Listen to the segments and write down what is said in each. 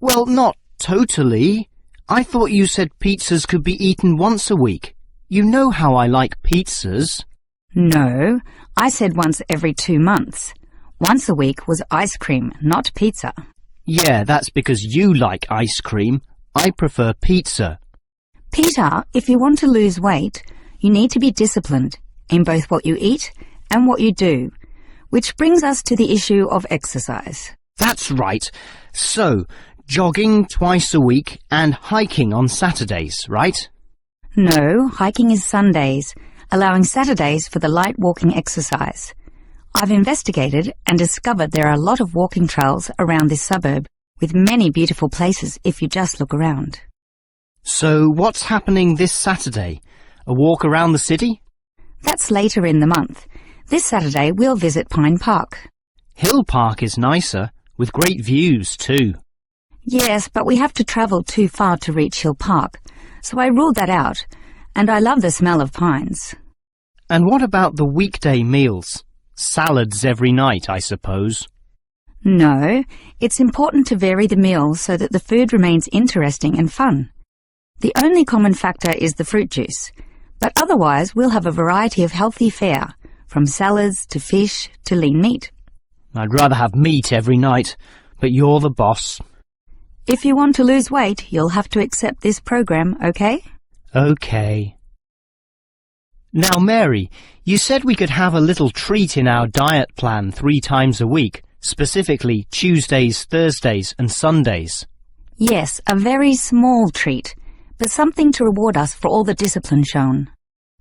Well, not totally. I thought you said pizzas could be eaten once a week. You know how I like pizzas. No, I said once every 2 months. Once a week was ice cream, not pizza. Yeah, that's because you like ice cream. I prefer pizza. Peter, if you want to lose weight, you need to be disciplined in both what you eat and what you do, which brings us to the issue of exercise. That's right. So, jogging twice a week and hiking on Saturdays, right? No, hiking is Sundays, allowing Saturdays for the light walking exercise. I've investigated and discovered there are a lot of walking trails around this suburb, with many beautiful places if you just look around. So, what's happening this Saturday? A walk around the city? That's later in the month. This Saturday we'll visit Pine Park. Hill Park is nicer, with great views too. Yes, but we have to travel too far to reach Hill Park, so I ruled that out, and I love the smell of pines. And what about the weekday meals? Salads every night, I suppose. No, it's important to vary the meals so that the food remains interesting and fun. The only common factor is the fruit juice, but otherwise we'll have a variety of healthy fare, from salads to fish to lean meat. I'd rather have meat every night, but you're the boss. If you want to lose weight, you'll have to accept this program, okay? Okay. Now, Mary, you said we could have a little treat in our diet plan 3 times a week, specifically Tuesdays, Thursdays and Sundays. Yes, a very small treat, but something to reward us for all the discipline shown.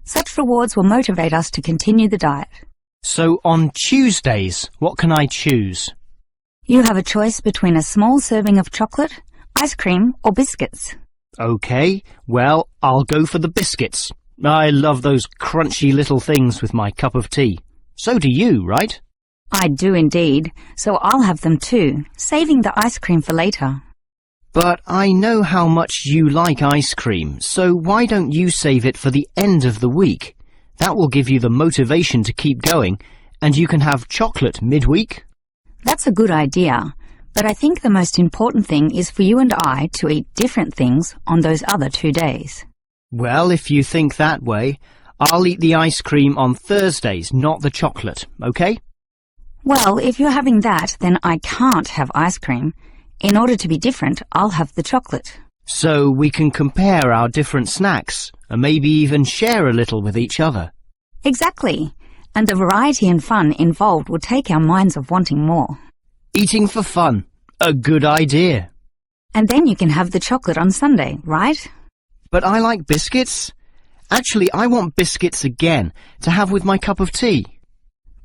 Such rewards will motivate us to continue the diet. So on Tuesdays, what can I choose? You have a choice between a small serving of chocolate, ice cream or biscuits. Okay, well, I'll go for the biscuits. I love those crunchy little things with my cup of tea. So do you, right? I do indeed, so I'll have them too, saving the ice cream for later. But I know how much you like ice cream, so why don't you save it for the end of the week? That will give you the motivation to keep going, and you can have chocolate midweek. That's a good idea, but I think the most important thing is for you and I to eat different things on those other 2 days. Well, if you think that way, I'll eat the ice cream on Thursdays, not the chocolate, okay? Well, if you're having that, then I can't have ice cream. In order to be different, I'll have the chocolate. So we can compare our different snacks, and maybe even share a little with each other. Exactly. And the variety and fun involved will take our minds of wanting more. Eating for fun. A good idea. And then you can have the chocolate on Sunday, right? But I like biscuits. Actually, I want biscuits again, to have with my cup of tea.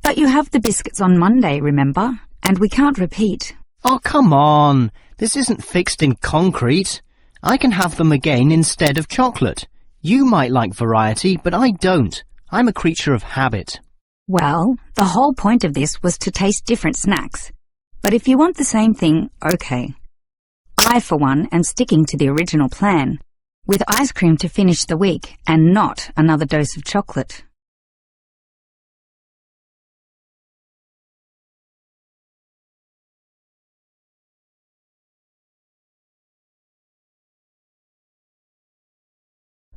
But you have the biscuits on Monday, remember? And we can't repeat. Oh, come on. This isn't fixed in concrete. I can have them again instead of chocolate. You might like variety, but I don't. I'm a creature of habit. Well, the whole point of this was to taste different snacks. But if you want the same thing, okay. I, for one, am sticking to the original plan, with ice cream to finish the week and not another dose of chocolate.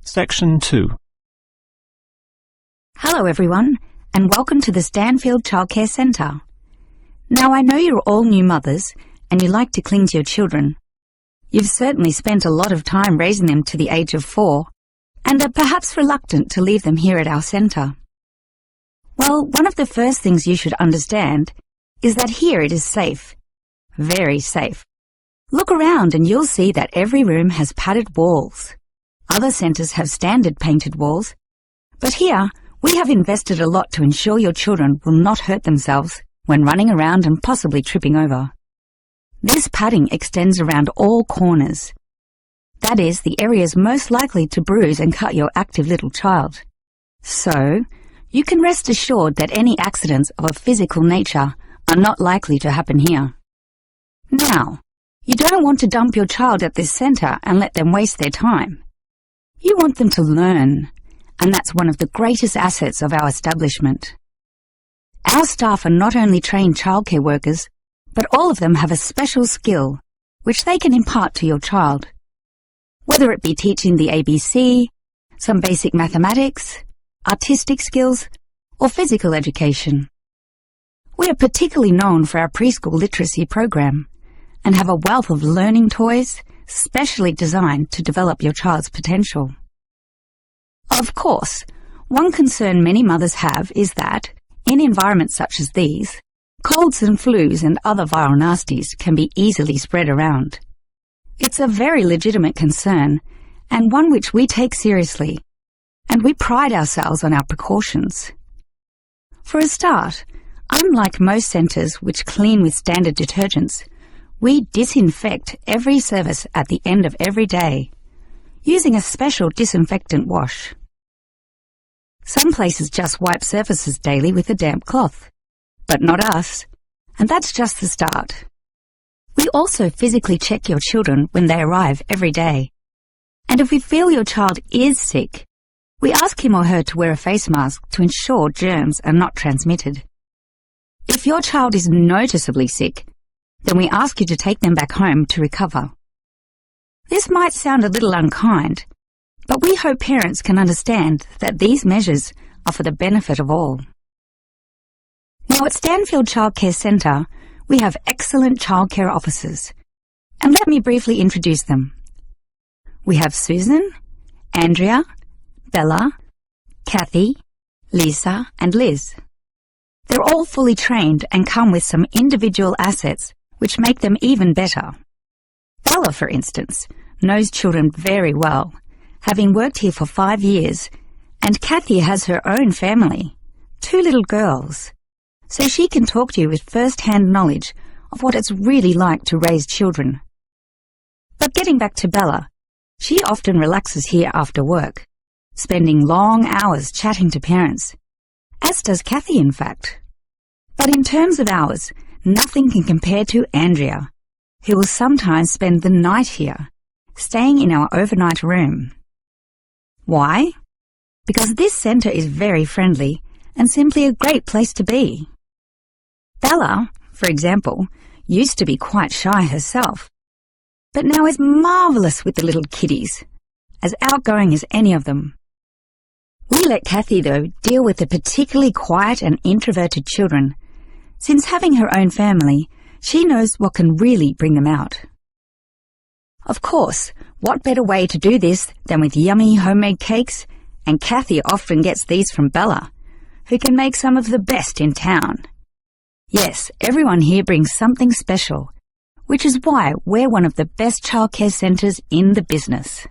Section 2. Hello everyone, and welcome to the Stanfield Childcare Centre. Now I know you're all new mothers, and you like to cling to your children. You've certainly spent a lot of time raising them to the age of 4, and are perhaps reluctant to leave them here at our centre. Well, one of the first things you should understand is that here it is safe. Very safe. Look around and you'll see that every room has padded walls. Other centres have standard painted walls, but here we have invested a lot to ensure your children will not hurt themselves when running around and possibly tripping over. This padding extends around all corners. That is, the areas most likely to bruise and cut your active little child. So, you can rest assured that any accidents of a physical nature are not likely to happen here. Now, you don't want to dump your child at this centre and let them waste their time. You want them to learn, and that's one of the greatest assets of our establishment. Our staff are not only trained childcare workers, but all of them have a special skill, which they can impart to your child, whether it be teaching the ABC, some basic mathematics, artistic skills, or physical education. We are particularly known for our preschool literacy program and have a wealth of learning toys specially designed to develop your child's potential. Of course, one concern many mothers have is that, in environments such as these, colds and flus and other viral nasties can be easily spread around. It's a very legitimate concern, and one which we take seriously, and we pride ourselves on our precautions. For a start, unlike most centres which clean with standard detergents, we disinfect every service at the end of every day, using a special disinfectant wash. Some places just wipe surfaces daily with a damp cloth, but not us, and that's just the start. We also physically check your children when they arrive every day, and if we feel your child is sick, we ask him or her to wear a face mask to ensure germs are not transmitted. If your child is noticeably sick, then we ask you to take them back home to recover. This might sound a little unkind, but we hope parents can understand that these measures are for the benefit of all. Now at Stanfield Childcare Centre, we have excellent childcare officers, and let me briefly introduce them. We have Susan, Andrea, Bella, Kathy, Lisa, and Liz. They're all fully trained and come with some individual assets which make them even better. Bella, for instance, knows children very well, having worked here for 5 years, and Kathy has her own family, 2 little girls, so she can talk to you with first-hand knowledge of what it's really like to raise children. But getting back to Bella, she often relaxes here after work, spending long hours chatting to parents, as does Kathy, in fact. But in terms of hours, nothing can compare to Andrea, who will sometimes spend the night here, staying in our overnight room. Why? Because this centre is very friendly and simply a great place to be. Bella, for example, used to be quite shy herself, but now is marvellous with the little kiddies, as outgoing as any of them. We let Kathy, though, deal with the particularly quiet and introverted children, since having her own family, she knows what can really bring them out. Of course, what better way to do this than with yummy homemade cakes, and Kathy often gets these from Bella, who can make some of the best in town. Yes, everyone here brings something special, which is why we're one of the best childcare centres in the business.